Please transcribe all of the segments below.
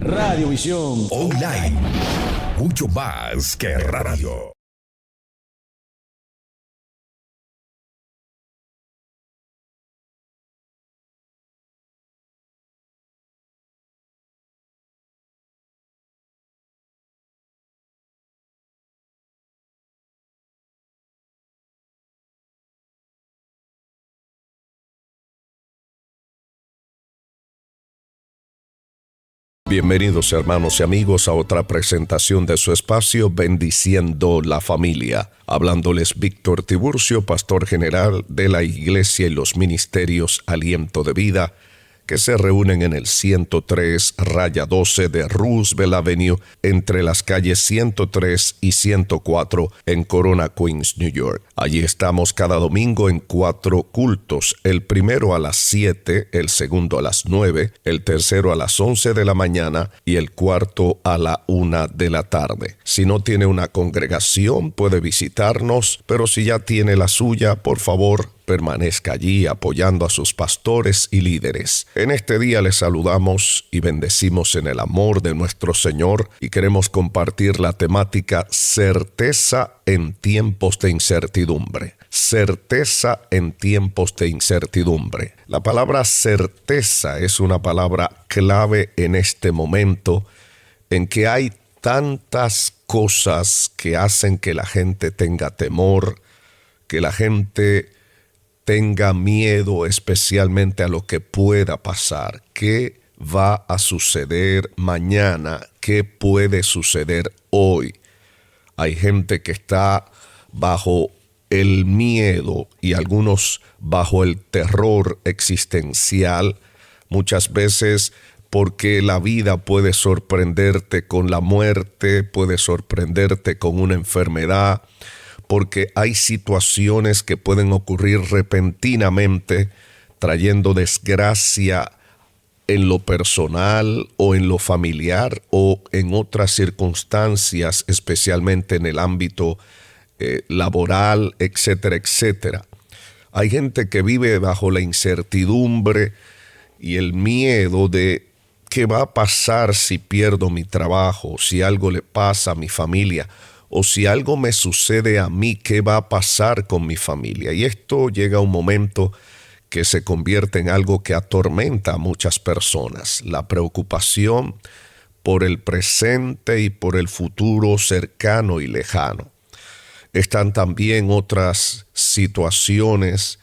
Radiovisión Online. Mucho más que radio. Bienvenidos hermanos y amigos a otra presentación de su espacio Bendiciendo la Familia. Hablándoles Víctor Tiburcio, pastor general de la Iglesia y los Ministerios Aliento de Vida, que se reúnen en el 103-12 de Roosevelt Avenue, entre las calles 103 y 104 en Corona, Queens, New York. Allí estamos cada domingo en 4 cultos, el primero a las 7, el segundo a las 9, el tercero a las 11 de la mañana y el cuarto a la 1 de la tarde. Si no tiene una congregación, puede visitarnos, pero si ya tiene la suya, por favor, permanezca allí apoyando a sus pastores y líderes. En este día les saludamos y bendecimos en el amor de nuestro Señor y queremos compartir la temática certeza en tiempos de incertidumbre. Certeza en tiempos de incertidumbre. La palabra certeza es una palabra clave en este momento en que hay tantas cosas que hacen que la gente tenga temor, que la gente tenga miedo especialmente a lo que pueda pasar. ¿Qué va a suceder mañana? ¿Qué puede suceder hoy? Hay gente que está bajo el miedo y algunos bajo el terror existencial, muchas veces porque la vida puede sorprenderte con la muerte, puede sorprenderte con una enfermedad, porque hay situaciones que pueden ocurrir repentinamente, trayendo desgracia en lo personal o en lo familiar o en otras circunstancias, especialmente en el ámbito laboral, etcétera, etcétera. Hay gente que vive bajo la incertidumbre y el miedo de qué va a pasar si pierdo mi trabajo, si algo le pasa a mi familia, o si algo me sucede a mí, ¿qué va a pasar con mi familia? Y esto llega a un momento que se convierte en algo que atormenta a muchas personas. La preocupación por el presente y por el futuro cercano y lejano. Están también otras situaciones,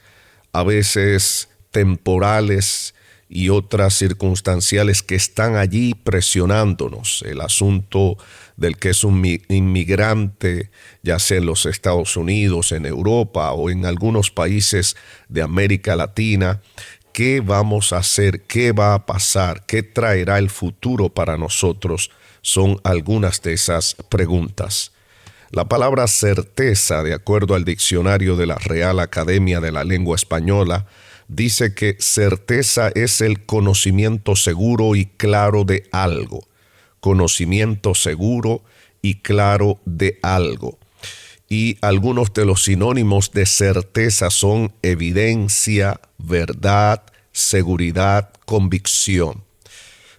a veces temporales y otras circunstanciales que están allí presionándonos. El asunto del que es un inmigrante, ya sea en los Estados Unidos, en Europa o en algunos países de América Latina. ¿Qué vamos a hacer? ¿Qué va a pasar? ¿Qué traerá el futuro para nosotros? Son algunas de esas preguntas. La palabra certeza, de acuerdo al diccionario de la Real Academia de la Lengua Española, dice que certeza es el conocimiento seguro y claro de algo. Conocimiento seguro y claro de algo. Y algunos de los sinónimos de certeza son evidencia, verdad, seguridad, convicción.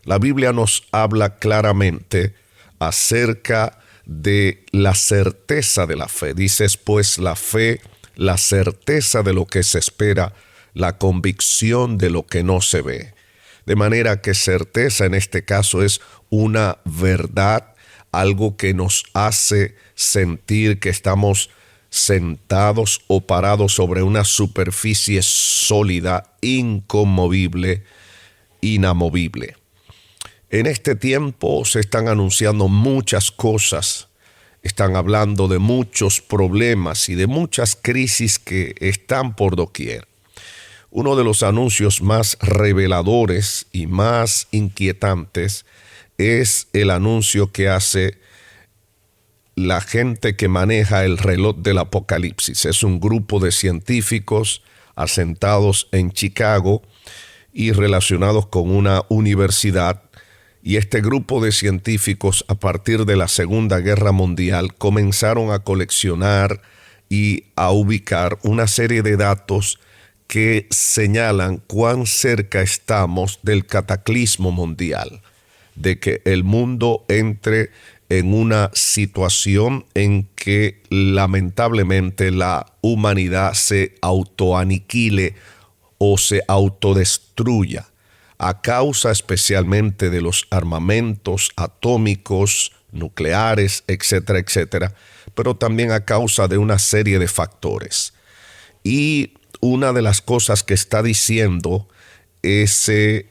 La Biblia nos habla claramente acerca de la certeza de la fe. Dice pues la fe, la certeza de lo que se espera, la convicción de lo que no se ve. De manera que certeza en este caso es una verdad, algo que nos hace sentir que estamos sentados o parados sobre una superficie sólida, inconmovible, inamovible. En este tiempo se están anunciando muchas cosas, están hablando de muchos problemas y de muchas crisis que están por doquier. Uno de los anuncios más reveladores y más inquietantes es el anuncio que hace la gente que maneja el reloj del Apocalipsis. Es un grupo de científicos asentados en Chicago y relacionados con una universidad. Y este grupo de científicos, a partir de la Segunda Guerra Mundial, comenzaron a coleccionar y a ubicar una serie de datos que señalan cuán cerca estamos del cataclismo mundial. de que el mundo entre en una situación en que lamentablemente la humanidad se autoaniquile o se autodestruya a causa especialmente de los armamentos atómicos, nucleares, etcétera, etcétera, pero también a causa de una serie de factores. Y una de las cosas que está diciendo ese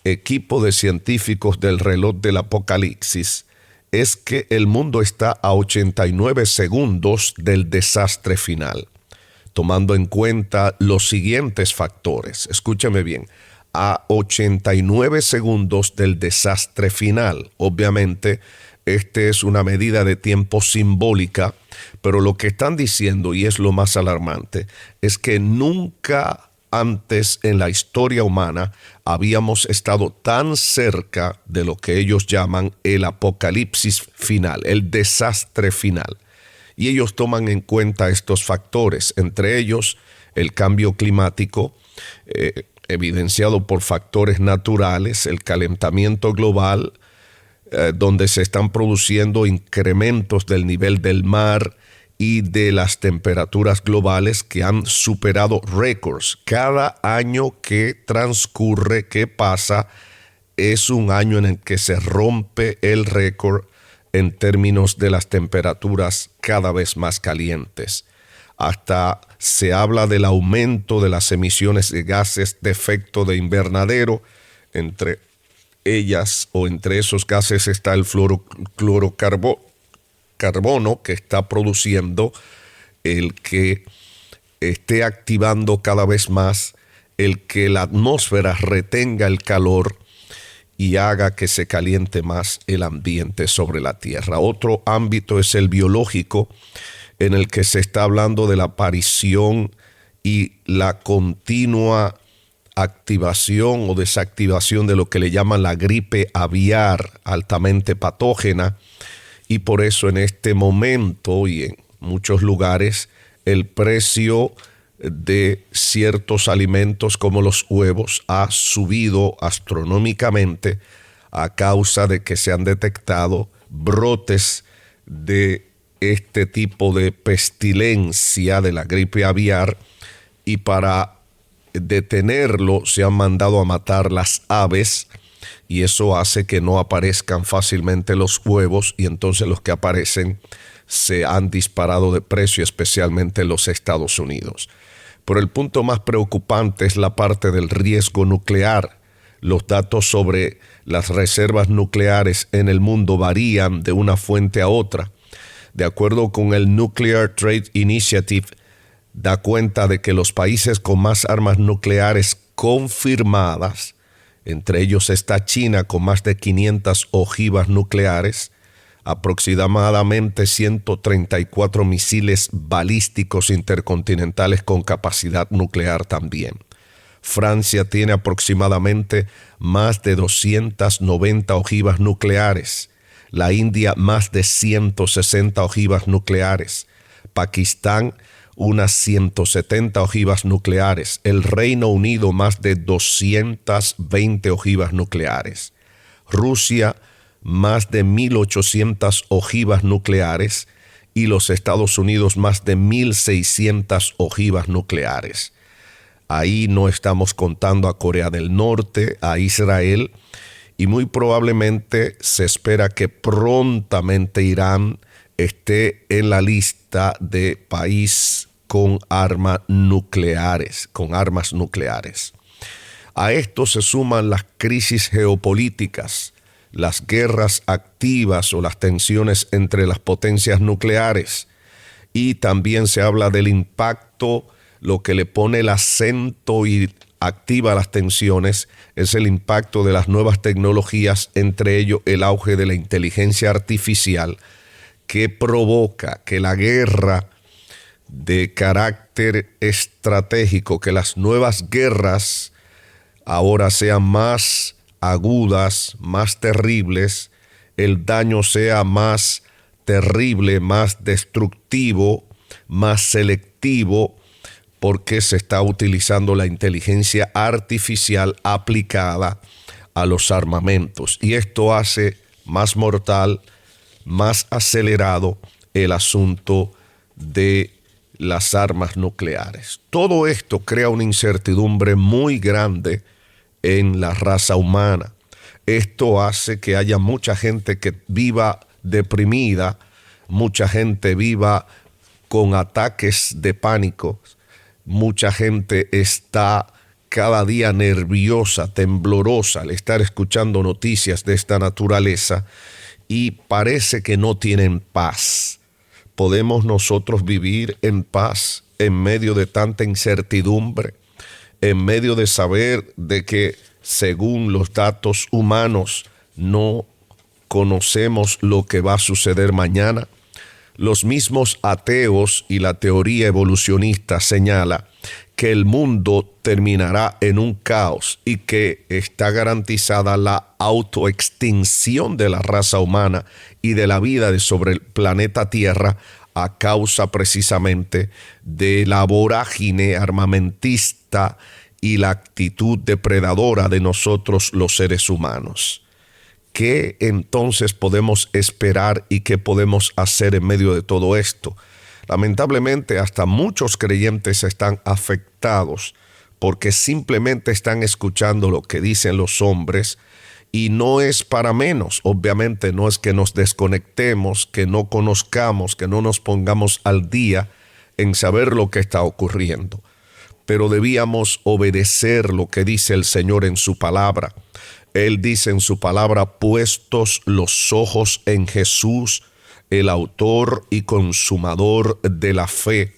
equipo de científicos del reloj del Apocalipsis es que el mundo está a 89 segundos del desastre final, tomando en cuenta los siguientes factores. Escúcheme bien, a 89 segundos del desastre final. Obviamente, esta es una medida de tiempo simbólica, pero lo que están diciendo, y es lo más alarmante, es que nunca antes en la historia humana habíamos estado tan cerca de lo que ellos llaman el apocalipsis final, el desastre final. Y ellos toman en cuenta estos factores, entre ellos el cambio climático, evidenciado por factores naturales, el calentamiento global, donde se están produciendo incrementos del nivel del mar y de las temperaturas globales que han superado récords. Cada año que transcurre, que pasa, es un año en el que se rompe el récord en términos de las temperaturas cada vez más calientes. Hasta se habla del aumento de las emisiones de gases de efecto de invernadero. Entre ellas o entre esos gases está el fluorocarbono que está produciendo el que esté activando cada vez más el que la atmósfera retenga el calor y haga que se caliente más el ambiente sobre la Tierra. Otro ámbito es el biológico, en el que se está hablando de la aparición y la continua activación o desactivación de lo que le llaman la gripe aviar, altamente patógena, y por eso en este momento y en muchos lugares el precio de ciertos alimentos como los huevos ha subido astronómicamente a causa de que se han detectado brotes de este tipo de pestilencia de la gripe aviar, y para detenerlo se han mandado a matar las aves, y eso hace que no aparezcan fácilmente los huevos, y entonces los que aparecen se han disparado de precio, especialmente en los Estados Unidos. Pero el punto más preocupante es la parte del riesgo nuclear. Los datos sobre las reservas nucleares en el mundo varían de una fuente a otra. De acuerdo con el Nuclear Trade Initiative, da cuenta de que los países con más armas nucleares confirmadas, entre ellos está China con más de 500 ojivas nucleares, aproximadamente 134 misiles balísticos intercontinentales con capacidad nuclear también. Francia tiene aproximadamente más de 290 ojivas nucleares. La India más de 160 ojivas nucleares. Pakistán unas 170 ojivas nucleares. El Reino Unido más de 220 ojivas nucleares. Rusia más de 1.800 ojivas nucleares y los Estados Unidos más de 1.600 ojivas nucleares. Ahí no estamos contando a Corea del Norte, a Israel, y muy probablemente se espera que prontamente Irán esté en la lista de país con armas nucleares. A esto se suman las crisis geopolíticas, las guerras activas o las tensiones entre las potencias nucleares, y también se habla del impacto. Lo que le pone el acento y activa las tensiones es el impacto de las nuevas tecnologías, entre ellos el auge de la inteligencia artificial, que provoca que la guerra de carácter estratégico, que las nuevas guerras ahora sean más agudas, más terribles, el daño sea más terrible, más destructivo, más selectivo, porque se está utilizando la inteligencia artificial aplicada a los armamentos. Y esto hace más mortal, más acelerado el asunto de las armas nucleares. Todo esto crea una incertidumbre muy grande en la raza humana. Esto hace que haya mucha gente que viva deprimida, mucha gente viva con ataques de pánico, mucha gente está cada día nerviosa, temblorosa al estar escuchando noticias de esta naturaleza y parece que no tienen paz. ¿Podemos nosotros vivir en paz en medio de tanta incertidumbre? En medio de saber de que según los datos humanos no conocemos lo que va a suceder mañana. Los mismos ateos y la teoría evolucionista señala que el mundo terminará en un caos y que está garantizada la autoextinción de la raza humana y de la vida sobre el planeta Tierra a causa precisamente de la vorágine armamentista y la actitud depredadora de nosotros los seres humanos. ¿Qué entonces podemos esperar y qué podemos hacer en medio de todo esto? Lamentablemente, hasta muchos creyentes están afectados porque simplemente están escuchando lo que dicen los hombres y no es para menos. Obviamente no es que nos desconectemos, que no conozcamos, que no nos pongamos al día en saber lo que está ocurriendo. Pero debíamos obedecer lo que dice el Señor en su palabra. Él dice en su palabra, puestos los ojos en Jesús, el autor y consumador de la fe.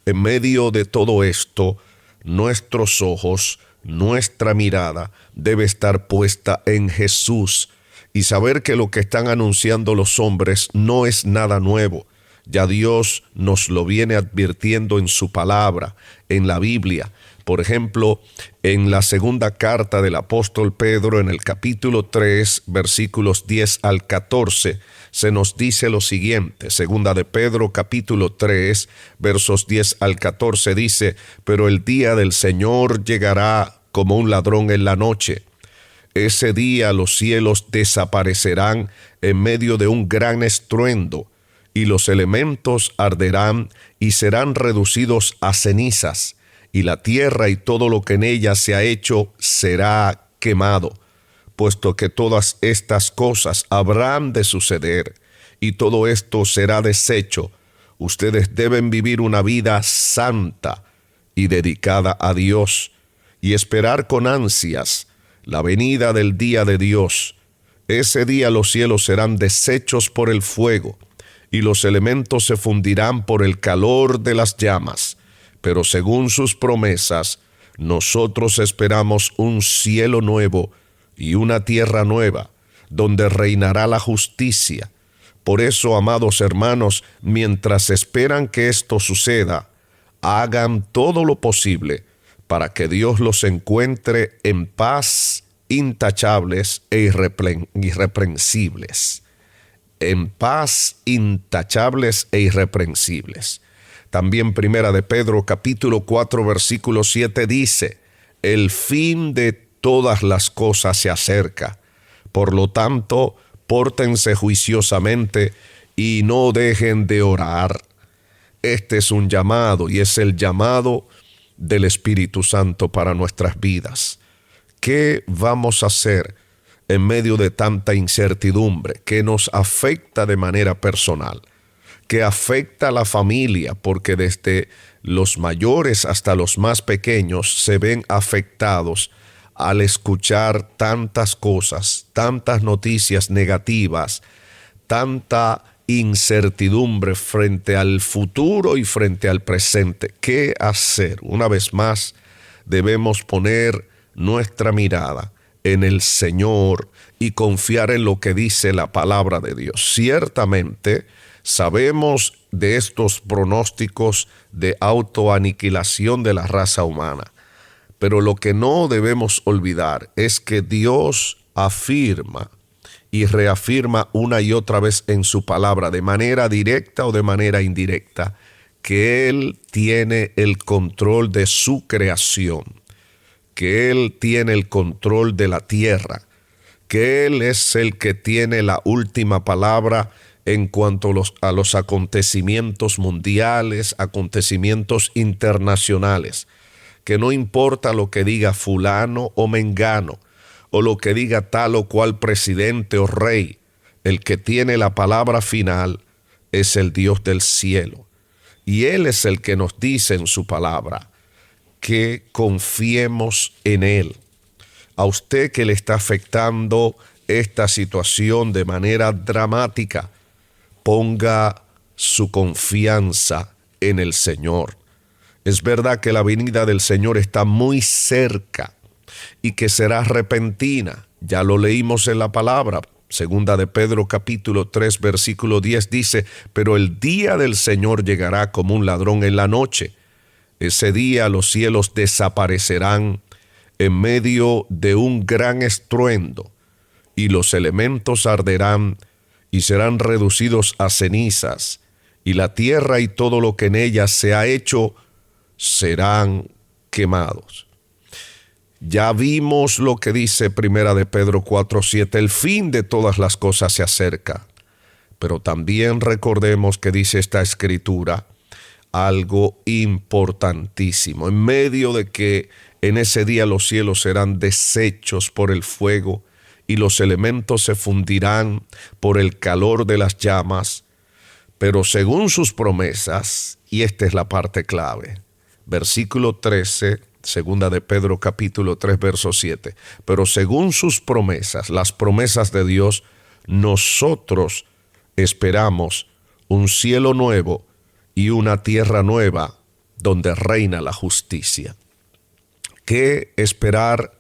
En medio de todo esto, nuestros ojos, nuestra mirada debe estar puesta en Jesús y saber que lo que están anunciando los hombres no es nada nuevo. Ya Dios nos lo viene advirtiendo en su palabra, en la Biblia. Por ejemplo, en la segunda carta del apóstol Pedro, en el capítulo 3, versículos 10 al 14, se nos dice lo siguiente. Segunda de Pedro, capítulo 3, versos 10 al 14, dice: pero el día del Señor llegará como un ladrón en la noche. Ese día los cielos desaparecerán en medio de un gran estruendo, y los elementos arderán y serán reducidos a cenizas, y la tierra y todo lo que en ella se ha hecho será quemado. Puesto que todas estas cosas habrán de suceder, y todo esto será deshecho, ustedes deben vivir una vida santa y dedicada a Dios, y esperar con ansias la venida del día de Dios. Ese día los cielos serán deshechos por el fuego, y los elementos se fundirán por el calor de las llamas. Pero según sus promesas, nosotros esperamos un cielo nuevo y una tierra nueva, donde reinará la justicia. Por eso, amados hermanos, mientras esperan que esto suceda, hagan todo lo posible para que Dios los encuentre en paz, intachables e irreprensibles. En paz, intachables e irreprensibles. También Primera de Pedro, capítulo 4, versículo 7 dice: el fin de todas las cosas se acerca. Por lo tanto, pórtense juiciosamente y no dejen de orar. Este es un llamado y es el llamado del Espíritu Santo para nuestras vidas. ¿Qué vamos a hacer en medio de tanta incertidumbre que nos afecta de manera personal, que afecta a la familia, porque desde los mayores hasta los más pequeños se ven afectados al escuchar tantas cosas, tantas noticias negativas, tanta incertidumbre frente al futuro y frente al presente? ¿Qué hacer? Una vez más, debemos poner nuestra mirada en el Señor y confiar en lo que dice la palabra de Dios. Ciertamente, sabemos de estos pronósticos de autoaniquilación de la raza humana, pero lo que no debemos olvidar es que Dios afirma y reafirma una y otra vez en su palabra, de manera directa o de manera indirecta, que Él tiene el control de su creación, que Él tiene el control de la tierra, que Él es el que tiene la última palabra en cuanto a los acontecimientos mundiales, acontecimientos internacionales, que no importa lo que diga fulano o mengano, o lo que diga tal o cual presidente o rey, el que tiene la palabra final es el Dios del cielo. Y Él es el que nos dice en su palabra que confiemos en Él. A usted que le está afectando esta situación de manera dramática, ponga su confianza en el Señor. Es verdad que la venida del Señor está muy cerca y que será repentina. Ya lo leímos en la palabra. Segunda de Pedro capítulo 3 versículo 10 dice: pero el día del Señor llegará como un ladrón en la noche. Ese día los cielos desaparecerán en medio de un gran estruendo, y los elementos arderán y serán reducidos a cenizas, y la tierra y todo lo que en ella se ha hecho serán quemados. Ya vimos lo que dice Primera de Pedro 4:7, el fin de todas las cosas se acerca. Pero también recordemos que dice esta escritura algo importantísimo. En medio de que en ese día los cielos serán deshechos por el fuego y los elementos se fundirán por el calor de las llamas, pero según sus promesas, y esta es la parte clave, versículo 13, segunda de Pedro capítulo 3, verso 7, pero según sus promesas, las promesas de Dios, nosotros esperamos un cielo nuevo y una tierra nueva donde reina la justicia. ¿Qué esperar?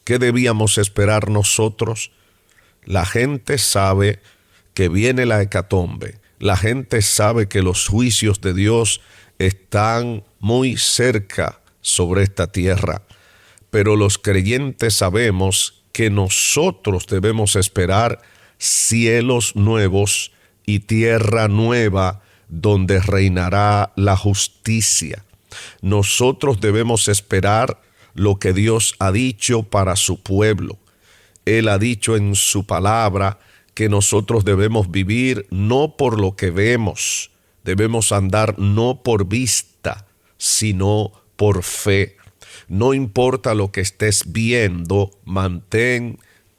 ¿Qué debíamos esperar nosotros? La gente sabe que viene la hecatombe. La gente sabe que los juicios de Dios están muy cerca sobre esta tierra. Pero los creyentes sabemos que nosotros debemos esperar cielos nuevos y tierra nueva donde reinará la justicia. Nosotros debemos esperar lo que Dios ha dicho para su pueblo. Él ha dicho en su palabra que nosotros debemos vivir no por lo que vemos, debemos andar no por vista, sino por fe. No importa lo que estés viendo, mantén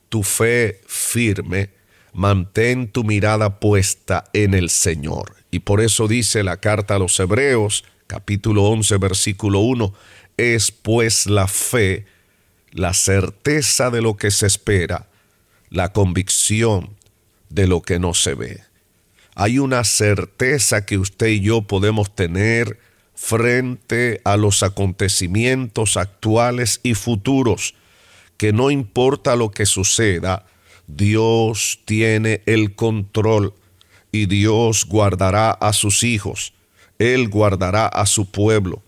tu fe firme, mantén tu mirada puesta en el Señor. Y por eso dice la carta a los Hebreos, capítulo 11, versículo 1, es pues la fe, la certeza de lo que se espera, la convicción de lo que no se ve. Hay una certeza que usted y yo podemos tener frente a los acontecimientos actuales y futuros, que no importa lo que suceda, Dios tiene el control y Dios guardará a sus hijos, Él guardará a su pueblo.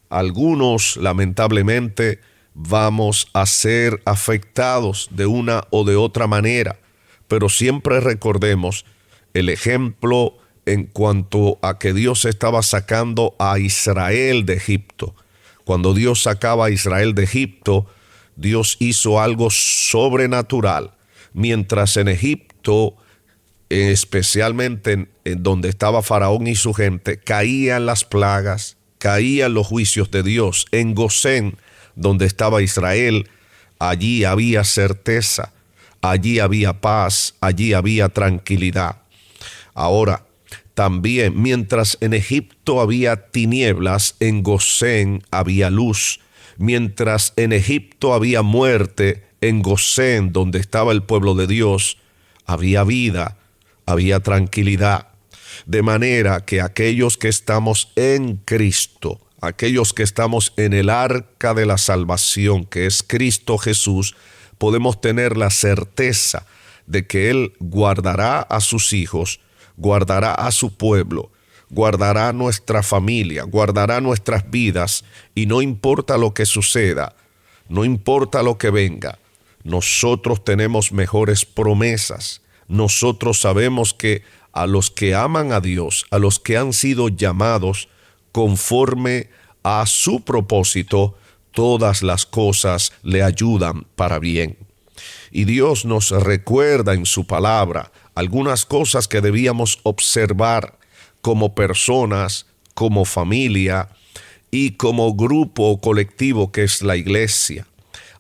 Algunos, lamentablemente, vamos a ser afectados de una o de otra manera, pero siempre recordemos el ejemplo en cuanto a que Dios estaba sacando a Israel de Egipto. Cuando Dios sacaba a Israel de Egipto, Dios hizo algo sobrenatural. Mientras en Egipto, especialmente en donde estaba Faraón y su gente, caían las plagas, caían los juicios de Dios. En Gosén, donde estaba Israel, allí había certeza, allí había paz, allí había tranquilidad. Ahora, también, mientras en Egipto había tinieblas, en Gosén había luz. Mientras en Egipto había muerte, en Gosén, donde estaba el pueblo de Dios, había vida, había tranquilidad. De manera que aquellos que estamos en Cristo, aquellos que estamos en el arca de la salvación, que es Cristo Jesús, podemos tener la certeza de que Él guardará a sus hijos, guardará a su pueblo, guardará nuestra familia, guardará nuestras vidas, y no importa lo que suceda, no importa lo que venga, nosotros tenemos mejores promesas. Nosotros sabemos que a los que aman a Dios, a los que han sido llamados conforme a su propósito, todas las cosas le ayudan para bien. Y Dios nos recuerda en su palabra algunas cosas que debíamos observar como personas, como familia y como grupo o colectivo que es la iglesia.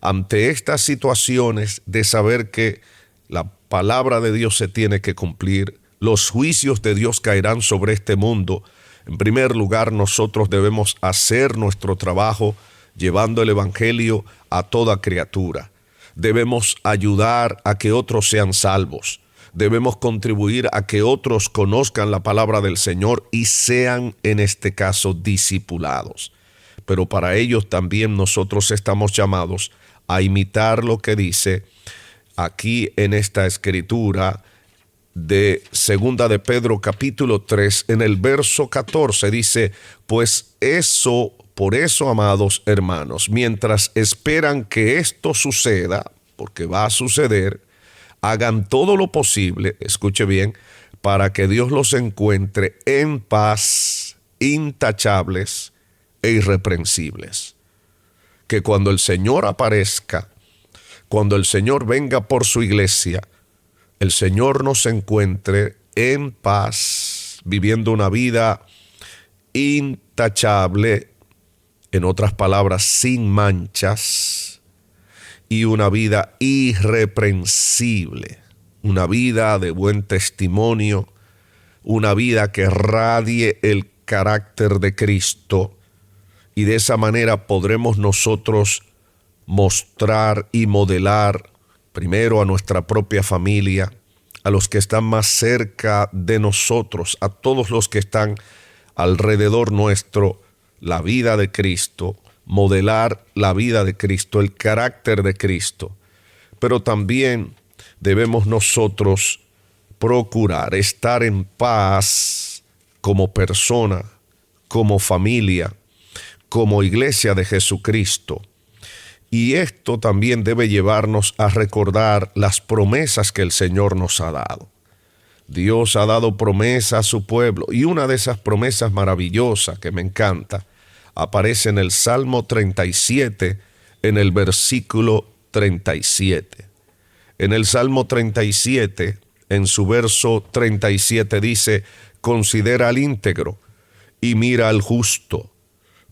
Ante estas situaciones de saber que la palabra de Dios se tiene que cumplir, los juicios de Dios caerán sobre este mundo. En primer lugar, nosotros debemos hacer nuestro trabajo llevando el evangelio a toda criatura. Debemos ayudar a que otros sean salvos. Debemos contribuir a que otros conozcan la palabra del Señor y sean, en este caso, discipulados. Pero para ellos también nosotros estamos llamados a imitar lo que dice aquí en esta escritura de Segunda de Pedro capítulo 3, en el verso 14, dice: pues por eso, amados hermanos, mientras esperan que esto suceda, porque va a suceder, hagan todo lo posible, escuche bien, para que Dios los encuentre en paz, intachables e irreprensibles. Que cuando el Señor aparezca, cuando el Señor venga por su iglesia, el Señor nos encuentre en paz, viviendo una vida intachable, en otras palabras, sin manchas, y una vida irreprensible, una vida de buen testimonio, una vida que radie el carácter de Cristo, y de esa manera podremos nosotros mostrar y modelar primero a nuestra propia familia, a los que están más cerca de nosotros, a todos los que están alrededor nuestro, la vida de Cristo, modelar la vida de Cristo, el carácter de Cristo. Pero también debemos nosotros procurar estar en paz como persona, como familia, como iglesia de Jesucristo. Y esto también debe llevarnos a recordar las promesas que el Señor nos ha dado. Dios ha dado promesa a su pueblo, y una de esas promesas maravillosas que me encanta aparece en el Salmo 37, en el versículo 37. En el Salmo 37, en su verso 37 dice: considera al íntegro y mira al justo,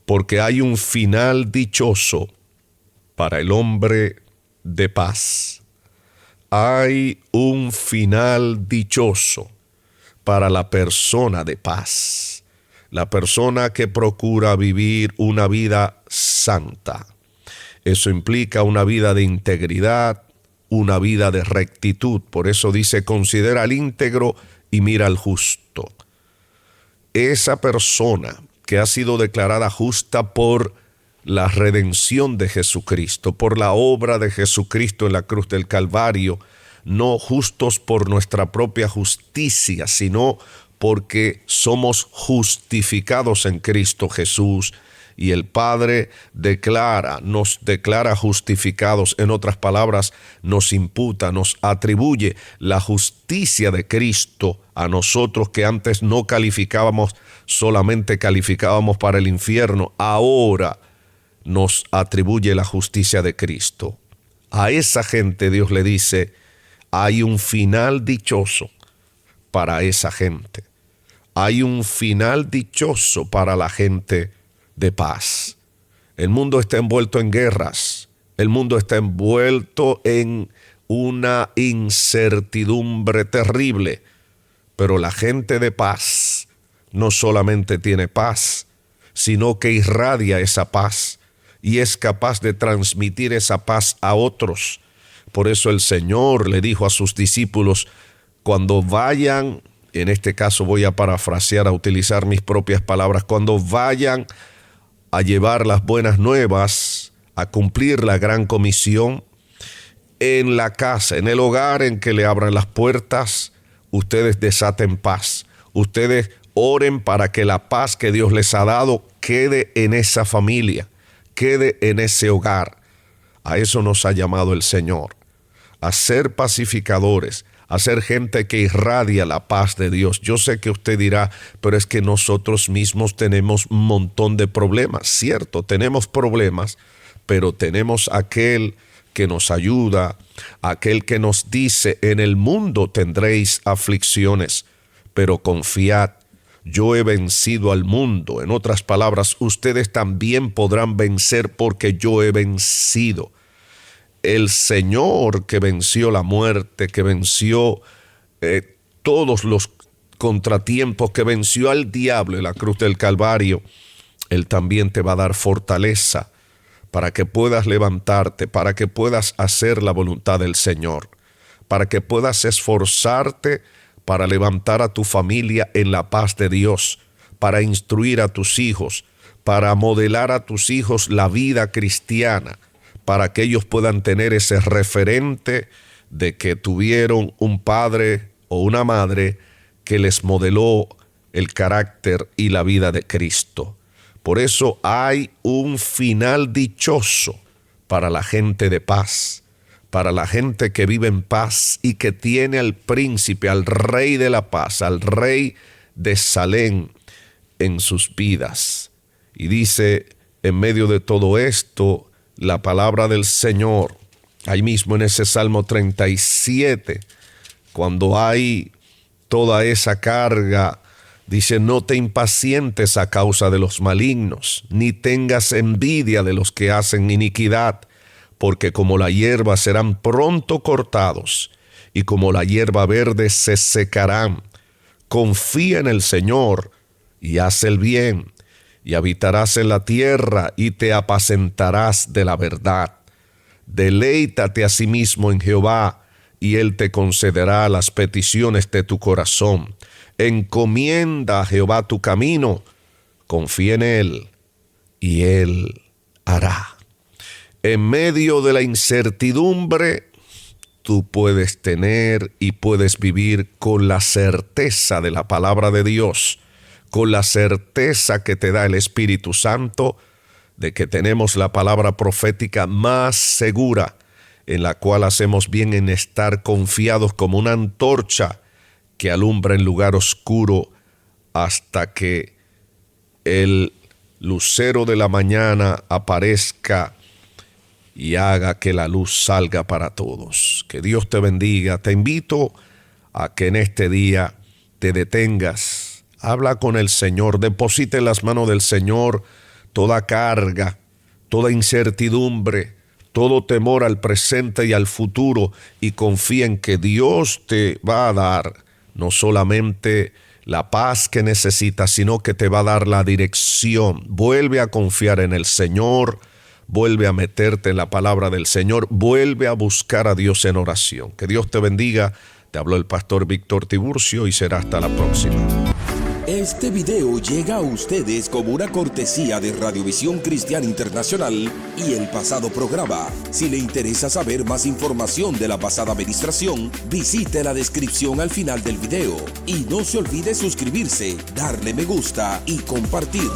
porque hay un final dichoso para el hombre de paz. Hay un final dichoso para la persona de paz, la persona que procura vivir una vida santa. Eso implica una vida de integridad, una vida de rectitud. Por eso dice: considera al íntegro y mira al justo. Esa persona que ha sido declarada justa por la redención de Jesucristo, por la obra de Jesucristo en la cruz del Calvario, no justos por nuestra propia justicia, sino porque somos justificados en Cristo Jesús, y el Padre nos declara justificados. En otras palabras, nos imputa, nos atribuye la justicia de Cristo a nosotros, que antes no calificábamos, solamente calificábamos para el infierno. Ahora nos atribuye la justicia de Cristo. A esa gente Dios le dice: hay un final dichoso para esa gente. Hay un final dichoso para la gente de paz. El mundo está envuelto en guerras. El mundo está envuelto en una incertidumbre terrible. Pero la gente de paz no solamente tiene paz, sino que irradia esa paz y es capaz de transmitir esa paz a otros. Por eso el Señor le dijo a sus discípulos: cuando vayan, en este caso voy a parafrasear, a utilizar mis propias palabras, cuando vayan a llevar las buenas nuevas, a cumplir la gran comisión, en la casa, en el hogar en que le abran las puertas, ustedes desaten paz. Ustedes oren para que la paz que Dios les ha dado quede en esa familia, quede en ese hogar. A eso nos ha llamado el Señor, a ser pacificadores, a ser gente que irradia la paz de Dios. Yo sé que usted dirá: pero es que nosotros mismos tenemos un montón de problemas. Cierto, tenemos problemas, pero tenemos aquel que nos ayuda, aquel que nos dice: en el mundo tendréis aflicciones, pero confiad, yo he vencido al mundo. En otras palabras, ustedes también podrán vencer porque yo he vencido. El Señor que venció la muerte, que venció todos los contratiempos, que venció al diablo en la cruz del Calvario, Él también te va a dar fortaleza para que puedas levantarte, para que puedas hacer la voluntad del Señor, para que puedas esforzarte para levantar a tu familia en la paz de Dios, para instruir a tus hijos, para modelar a tus hijos la vida cristiana, para que ellos puedan tener ese referente de que tuvieron un padre o una madre que les modeló el carácter y la vida de Cristo. Por eso hay un final dichoso para la gente de paz, para la gente que vive en paz y que tiene al príncipe, al rey de la paz, al rey de Salem en sus vidas. Y dice, en medio de todo esto, la palabra del Señor, ahí mismo en ese Salmo 37, cuando hay toda esa carga, dice: no te impacientes a causa de los malignos, ni tengas envidia de los que hacen iniquidad, porque como la hierba serán pronto cortados, y como la hierba verde se secarán. Confía en el Señor y haz el bien, y habitarás en la tierra y te apacentarás de la verdad. Deleítate asimismo en Jehová, y Él te concederá las peticiones de tu corazón. Encomienda a Jehová tu camino, confía en Él, y Él hará. En medio de la incertidumbre, tú puedes tener y puedes vivir con la certeza de la palabra de Dios, con la certeza que te da el Espíritu Santo de que tenemos la palabra profética más segura, en la cual hacemos bien en estar confiados como una antorcha que alumbra en lugar oscuro hasta que el lucero de la mañana aparezca y haga que la luz salga para todos. Que Dios te bendiga. Te invito a que en este día te detengas, habla con el Señor, deposita en las manos del Señor toda carga, toda incertidumbre, todo temor al presente y al futuro, y confía en que Dios te va a dar no solamente la paz que necesitas, sino que te va a dar la dirección. Vuelve a confiar en el Señor, vuelve a meterte en la palabra del Señor, vuelve a buscar a Dios en oración. Que Dios te bendiga. Te habló el pastor Víctor Tiburcio y será hasta la próxima. Este video llega a ustedes como una cortesía de Radiovisión Cristiana Internacional y el pasado programa. Si le interesa saber más información de la pasada administración, visite la descripción al final del video. Y no se olvide suscribirse, darle me gusta y compartir.